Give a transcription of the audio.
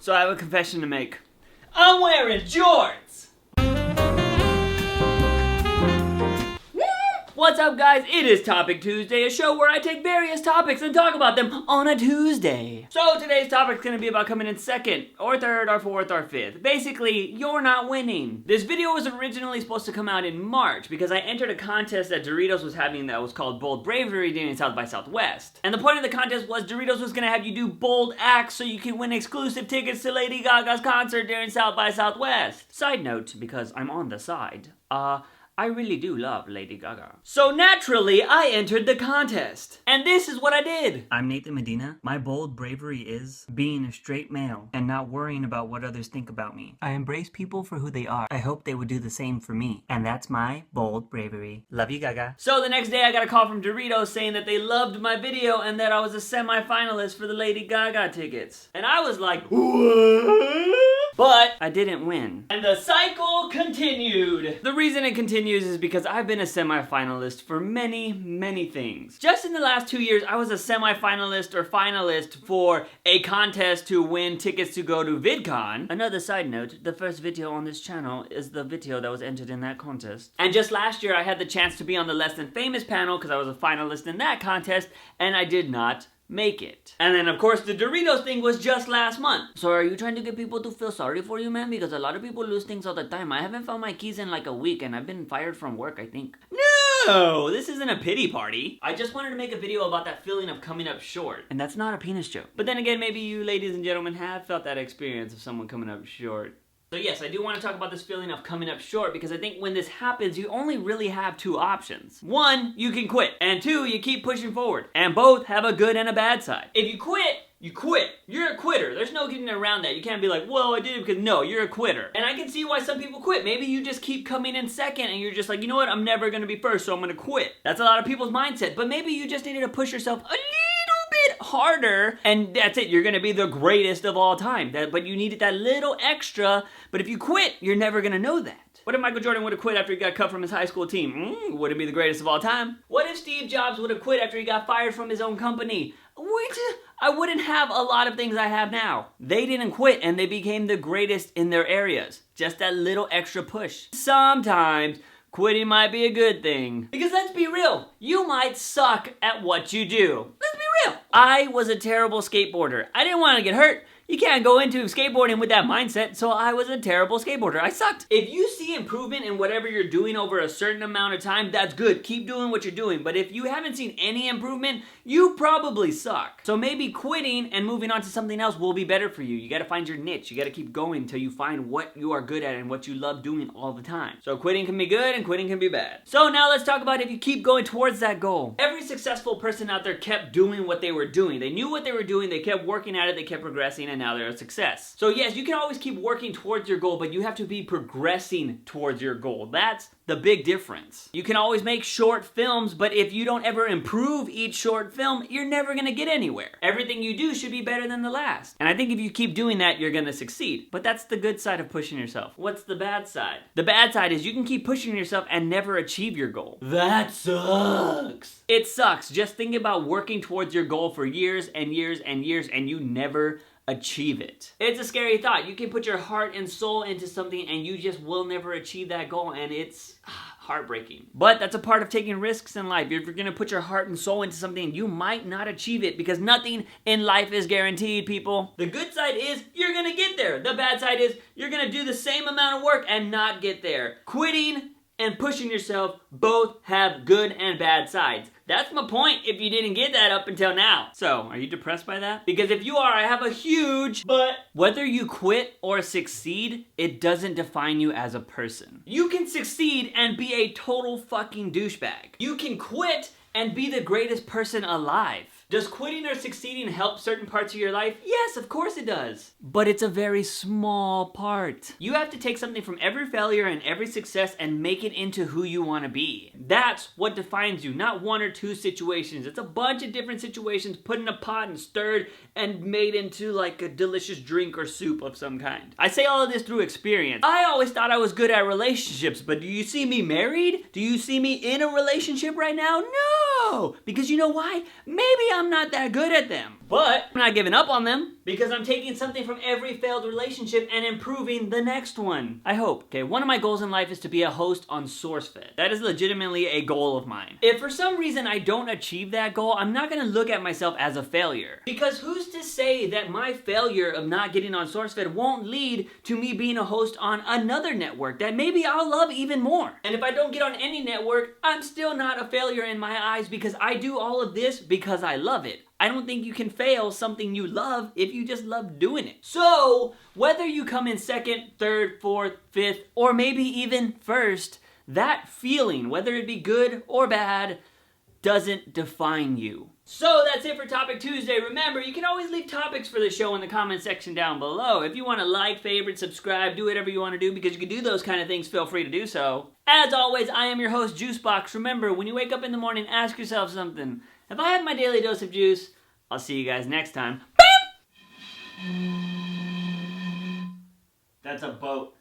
So I have a confession to make. I'm wearing jorts! What's up, guys? It is Topic Tuesday, a show where I take various topics and talk about them on a Tuesday. So today's topic is going to be about coming in second, or third, or fourth, or fifth. Basically, you're not winning. This video was originally supposed to come out in March because I entered a contest that Doritos was having that was called Bold Bravery during South by Southwest. And the point of the contest was Doritos was going to have you do bold acts so you can win exclusive tickets to Lady Gaga's concert during South by Southwest. Side note, because I'm on the side, I really do love Lady Gaga. So naturally, I entered the contest. And this is what I did. I'm Nathan Medina. My bold bravery is being a straight male and not worrying about what others think about me. I embrace people for who they are. I hope they would do the same for me. And that's my bold bravery. Love you, Gaga. So the next day, I got a call from Doritos saying that they loved my video and that I was a semi-finalist for the Lady Gaga tickets. And I was like, what? But I didn't win. And the cycle continued. The reason it continues is because I've been a semi-finalist for many, many things. Just in the last 2 years, I was a semi-finalist or finalist for a contest to win tickets to go to VidCon. Another side note, the first video on this channel is the video that was entered in that contest. And just last year, I had the chance to be on the Less Than Famous panel because I was a finalist in that contest, and I did not make it. And then of course the Doritos thing was just last month. So are you trying to get people to feel sorry for you, man? Because a lot of people lose things all the time. I haven't found my keys in like a week and I've been fired from work, I think. No, this isn't a pity party. I just wanted to make a video about that feeling of coming up short. And that's not a penis joke. But then again, maybe you ladies and gentlemen have felt that experience of someone coming up short. So yes, I do want to talk about this feeling of coming up short because I think when this happens, you only really have two options. One, you can quit. And two, you keep pushing forward. And both have a good and a bad side. If you quit, you quit. You're a quitter. There's no getting around that. You can't be like, well, I did it because no, you're a quitter. And I can see why some people quit. Maybe you just keep coming in second and you're just like, you know what? I'm never going to be first, so I'm going to quit. That's a lot of people's mindset. But maybe you just needed to push yourself a harder and that's it, you're gonna be the greatest of all time. But you needed that little extra. But if you quit, you're never gonna know that. What if Michael Jordan would have quit after he got cut from his high school team? Would it be the greatest of all time? What if Steve Jobs would have quit after he got fired from his own company? I wouldn't have a lot of things I have now. They didn't quit and they became the greatest in their areas. Just that little extra push. Sometimes quitting might be a good thing. Because let's be real, you might suck at what you do. Let's be real. I was a terrible skateboarder. I didn't want to get hurt. You can't go into skateboarding with that mindset, so I was a terrible skateboarder. I sucked. If you see improvement in whatever you're doing over a certain amount of time, that's good. Keep doing what you're doing. But if you haven't seen any improvement, you probably suck. So maybe quitting and moving on to something else will be better for you. You gotta find your niche. You gotta keep going until you find what you are good at and what you love doing all the time. So quitting can be good and quitting can be bad. So now let's talk about if you keep going towards that goal. Every successful person out there kept doing what they were doing. They knew what they were doing, they kept working at it, they kept progressing, and now they're a success. So yes, you can always keep working towards your goal, but you have to be progressing towards your goal. That's the big difference. You can always make short films, but if you don't ever improve each short film, you're never gonna get anywhere. Everything you do should be better than the last. And I think if you keep doing that, you're gonna succeed. But that's the good side of pushing yourself. What's the bad side? The bad side is you can keep pushing yourself and never achieve your goal. That sucks. It sucks. Just think about working towards your goal for years and years and years and you never achieve it. It's a scary thought. You can put your heart and soul into something and you just will never achieve that goal, and it's heartbreaking. But that's a part of taking risks in life. If you're gonna put your heart and soul into something, you might not achieve it because nothing in life is guaranteed, people. The good side is you're gonna get there. The bad side is you're gonna do the same amount of work and not get there. Quitting and pushing yourself both have good and bad sides. That's my point if you didn't get that up until now. So, are you depressed by that? Because if you are, I have a huge but. Whether you quit or succeed, it doesn't define you as a person. You can succeed and be a total fucking douchebag. You can quit and be the greatest person alive. Does quitting or succeeding help certain parts of your life? Yes, of course it does. But it's a very small part. You have to take something from every failure and every success and make it into who you want to be. That's what defines you, not one or two situations. It's a bunch of different situations put in a pot and stirred and made into like a delicious drink or soup of some kind. I say all of this through experience. I always thought I was good at relationships, but do you see me married? Do you see me in a relationship right now? No! Because you know why? Maybe I'm not that good at them. But I'm not giving up on them Because I'm taking something from every failed relationship and improving the next one. I hope. Okay, one of my goals in life is to be a host on SourceFed. That is legitimately a goal of mine. If for some reason I don't achieve that goal, I'm not gonna look at myself as a failure. Because who's to say that my failure of not getting on SourceFed won't lead to me being a host on another network that maybe I'll love even more. And if I don't get on any network, I'm still not a failure in my eyes because I do all of this because I love it. I don't think you can fail something you love if you just love doing it. So, whether you come in second, third, fourth, fifth, or maybe even first, that feeling, whether it be good or bad, doesn't define you. So that's it for Topic Tuesday. Remember, you can always leave topics for the show in the comment section down below. If you want to like, favorite, subscribe, do whatever you want to do because you can do those kind of things, feel free to do so. As always, I am your host, JUICEbox. Remember, when you wake up in the morning, ask yourself something. If I have my daily dose of juice, I'll see you guys next time. Bam! That's a boat.